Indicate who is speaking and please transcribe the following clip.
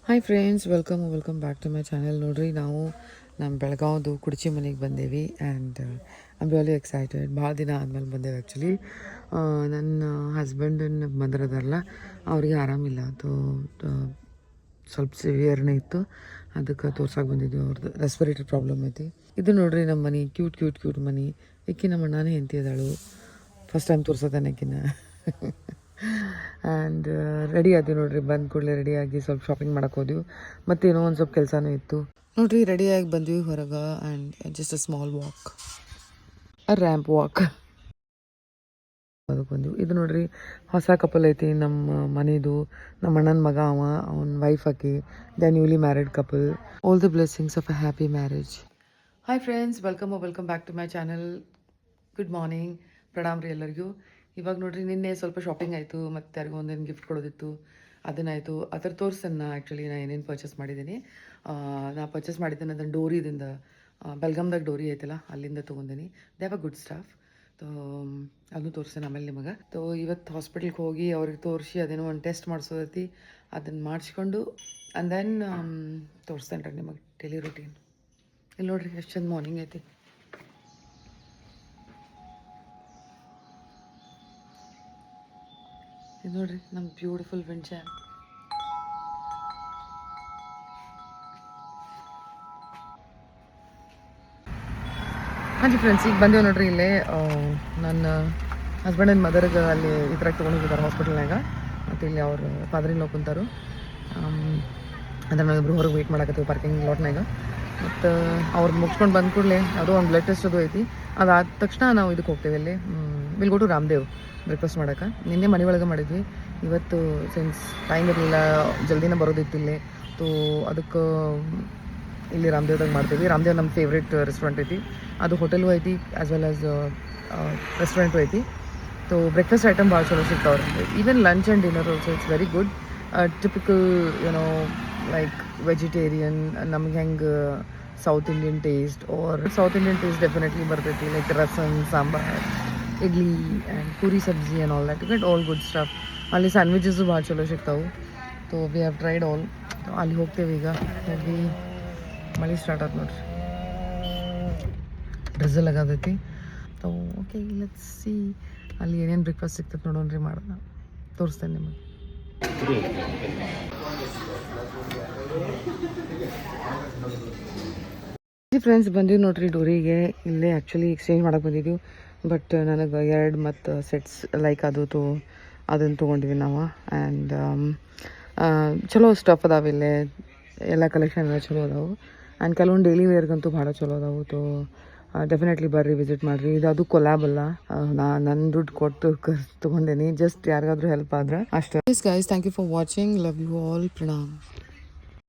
Speaker 1: Hi friends, welcome back to my channel. ನೋಡ್ರಿ, ನಾವು ನಮ್ಮ ಬೆಳಗಾವ್ದು ಕುಡ್ಚಿ ಮನೆಗೆ ಬಂದೇವಿ ಆ್ಯಂಡ್ ಐಮ್ ರಿಯಲಿ ಎಕ್ಸೈಟೆಡ್. ಭಾಳ ದಿನ ಆದಮೇಲೆ ಬಂದೇವೆ. ಆ್ಯಕ್ಚುಲಿ ನನ್ನ ಹಸ್ಬೆಂಡನ್ನ ಬಂದಿರೋದಾರಲ್ಲ, ಅವ್ರಿಗೆ ಆರಾಮಿಲ್ಲ. ಸ್ವಲ್ಪ ಸಿವಿಯರ್ನೇ ಇತ್ತು. ಅದಕ್ಕೆ ತೋರ್ಸಕ್ಕೆ ಬಂದಿದ್ವಿ. ಅವ್ರದ್ದು ರೆಸ್ಪಿರೇಟರಿ ಪ್ರಾಬ್ಲಮ್ ಐತಿ. ಇದು ನೋಡ್ರಿ ನಮ್ಮ ಮನೆ, ಕ್ಯೂಟ್ ಮನೆ. ಈಕಿ ನಮ್ಮ ಅಣ್ಣನೇ ಹೆಂಡತಿ ಅದಾಳು. ಫಸ್ಟ್ ಟೈಮ್ ತೋರ್ಸೋದಾನೆ ಆಕಿನ. ಆ್ಯಂಡ್ ರೆಡಿ ಆದ್ವಿ ನೋಡ್ರಿ. ಬಂದ ಕೂಡಲೇ ರೆಡಿಯಾಗಿ ಸ್ವಲ್ಪ ಶಾಪಿಂಗ್ ಮಾಡಕ್ಕೆ ಹೋದ್ವಿ. ಮತ್ತೇನೋ ಒಂದು ಸ್ವಲ್ಪ ಕೆಲಸನೂ ಇತ್ತು. ನೋಡ್ರಿ, ರೆಡಿಯಾಗಿ ಬಂದ್ವಿ ಹೊರಗೆ. And just a small walk, a ramp walk ಅದಕ್ಕೆ ಬಂದ್ವಿ. ಇದು ನೋಡ್ರಿ, ಹೊಸ ಕಪಲ್ ಐತಿ ನಮ್ಮ ಮನೆದು. ನಮ್ಮ ಅಣ್ಣನ ಮಗ, ಅವನ ವೈಫ್ ಆಕಿ. The newly married couple. All the blessings of a happy marriage. Hi friends, welcome back to my channel. Good morning, ಪ್ರಣಾಮ್ ರೀ ಎಲ್ಲರಿಗೂ. ಇವಾಗ ನೋಡ್ರಿ, ನಿನ್ನೆ ಸ್ವಲ್ಪ ಶಾಪಿಂಗ್ ಆಯಿತು. ಮತ್ತು ಯಾರಿಗೂ ಒಂದೇನು ಗಿಫ್ಟ್ ಕೊಡೋದಿತ್ತು, ಅದನ್ನಾಯಿತು. ಅದರ ತೋರಿಸ್ತೇನೆ ನಾ. ಆ್ಯಕ್ಚುಲಿ ನಾನು ಏನೇನು ಪರ್ಚೇಸ್ ಮಾಡಿದ್ದೀನಿ. ನಾ ಪರ್ಚೇಸ್ ಮಾಡಿದ್ದೇನೆ ಅದನ್ನು ಡೋರಿದಿಂದ, ಬೆಲ್ಗಾಮ್ದಾಗ ಡೋರಿ ಐತಲ್ಲ, ಅಲ್ಲಿಂದ ತೊಗೊಂಡಿನಿ. They have a good staff. ಅದನ್ನು ತೋರಿಸ್ತೇನೆ ಆಮೇಲೆ ನಿಮಗೆ. ಇವತ್ತು ಹಾಸ್ಪಿಟ್ಲ್ಗೆ ಹೋಗಿ ಅವ್ರಿಗೆ ತೋರಿಸಿ ಅದೇನೋ ಒಂದು ಟೆಸ್ಟ್ ಮಾಡಿಸೋದೈತಿ. ಅದನ್ನು ಮಾಡಿಸ್ಕೊಂಡು ಆ್ಯಂಡ್ ದೆನ್ ತೋರಿಸ್ತೇನೆ ರೀ ನಿಮಗೆ ಡೈಲಿ ರೂಟೀನ್. ಇಲ್ಲಿ ನೋಡ್ರಿ, ಎಷ್ಟು ಚಂದ ಮಾರ್ನಿಂಗ್ ಐತಿ. ಇದು ನೋಡ್ರಿ, ನಮ್ಮ ಬ್ಯೂಟಿಫುಲ್ ವಿಂಡ್ ಚಾಮ್. ಹಾಂ ಫ್ರೆಂಡ್ಸ್, ಈಗ ಬಂದೇವು ನೋಡ್ರಿ. ಇಲ್ಲೇ ನನ್ನ ಹಸ್ಬೆಂಡಿನ ಮದರ್ಗೆ ಅಲ್ಲಿ ಇದ್ರಾಗ ತೊಗೊಂಡಿದ್ದಾರೆ ಹಾಸ್ಪಿಟಲ್ನಾಗ. ಮತ್ತು ಇಲ್ಲಿ ಅವ್ರು ಫಾದರ್-ಇನ್-ಲಾ ಕುಂತಾರು. ಅದ್ರ ನಾವಿಬ್ರು ಹೊರಗೆ ವೆಯ್ಟ್ ಮಾಡಕತ್ತೀವಿ ಪಾರ್ಕಿಂಗ್ ಲಾಟ್ನಾಗ. ಮತ್ತು ಅವ್ರದ್ದು ಮುಗಿಸ್ಕೊಂಡು ಬಂದ ಕೂಡಲೇ ಅದು ಒಂದು ಬ್ಲಡ್ ಟೆಸ್ಟ್ ಅದು ಐತಿ. ಅದಾದ ತಕ್ಷಣ ನಾವು ಇದಕ್ಕೆ ಹೋಗ್ತೇವೆ. ಇಲ್ಲಿ will go to Ramdev breakfast ಮಾಡೋಕೆ. ನಿನ್ನೆ ಮನೆ ಒಳಗೆ ಮಾಡಿದ್ವಿ. ಇವತ್ತು ಸಿನ್ಸ್ ಟೈಮ್ ಇರಲಿಲ್ಲ, ಜಲ್ದಿನೇ ಬರೋದಿತ್ತು ಇಲ್ಲಿ. ಅದಕ್ಕೆ ಇಲ್ಲಿ ರಾಮದೇವ್ದಾಗ ಮಾಡ್ತೀವಿ. ರಾಮದೇವ್ ನಮ್ಮ ಫೇವ್ರೇಟ್ ರೆಸ್ಟೋರೆಂಟ್ ಐತಿ. ಅದು ಹೋಟೆಲು ಐತಿ ಆ್ಯಸ್ ವೆಲ್ ಆಸ್ ರೆಸ್ಟೋರೆಂಟು ಐತಿ. ಬ್ರೇಕ್ಫಾಸ್ಟ್ ಐಟಮ್ ಭಾಳ ಚಲೋ ಸಿಗ್ತಾವ್ರಿ. Even lunch and dinner also it's very good. Typical like vegetarian, ನಮ್ಗೆ ಹೆಂಗೆ ಸೌತ್ ಇಂಡಿಯನ್ ಟೇಸ್ಟ್ ಡೆಫಿನೆಟ್ಲಿ ಬರ್ತೈತಿ. Like rasam, sambar, idli and puri sabzi and all that. You get all good stuff. ಅಲ್ಲಿ sandwiches ಭಾಳ ಚಲೋ ಸಿಗ್ತಾವೆ. We have tried all. ಅಲ್ಲಿ ಹೋಗ್ತೇವೆ ಈಗ. ಹೋಗಿ ಮಳೆ ಸ್ಟಾರ್ಟ್ ಆಯ್ತು ನೋಡ್ರಿ, ಡ್ರೆಸ್ಸಲ್ಲಿ ಆಗತೈತಿ. ಓಕೆ, ಲೆಟ್ಸ್ ಸಿ ಅಲ್ಲಿ ಏನೇನು ಬ್ರೇಕ್ಫಾಸ್ಟ್ ಸಿಗ್ತೈತೆ ನೋಡೋಣ್ರಿ. ಮಾಡೋಣ, ತೋರಿಸ್ತೇನೆ ನಿಮಗೆ. ಫ್ರೆಂಡ್ಸ್, ಬಂದಿವಿ ನೋಡ್ರಿ ಡೋರಿಗೆ. ಇಲ್ಲೇ ಆ್ಯಕ್ಚುಲಿ ಎಕ್ಸ್ಚೇಂಜ್ ಮಾಡಕ್ಕೆ ಬಂದಿದ್ದೀವಿ. ಬಟ್ ನನಗೆ 2 ಮತ್ತು ಸೆಟ್ಸ್ ಲೈಕ್ ಅದು ಅದನ್ನು ತೊಗೊಂಡ್ವಿ ನಾವು. ಆ್ಯಂಡ್ ಚಲೋ ಸ್ಟಫ್ ಅದಾವೆ ಇಲ್ಲೇ. ಎಲ್ಲ ಕಲೆಕ್ಷನ್ ಎಲ್ಲ ಚಲೋ ಅದಾವೆ. ಆ್ಯಂಡ್ ಕೆಲವೊಂದು ಡೈಲಿ ವೇರ್ಗಂತೂ ಭಾಳ ಚಲೋ ಅದಾವೆ. ಡೆಫಿನೆಟ್ಲಿ ಬರ್ರಿ, ವಿಸಿಟ್ ಮಾಡಿರಿ. ಅದು ಕೊಲ್ಯಾಬ್ ಅಲ್ಲ, ನನ್ನ ದುಡ್ಡು ಕೊಟ್ಟು ತೊಗೊಂಡೇನಿ. ಜಸ್ಟ್ ಯಾರಿಗಾದ್ರೂ ಹೆಲ್ಪ್ ಆದ್ರೆ ಅಷ್ಟೇ. Guys, thank you for watching. Love you all. Pranam.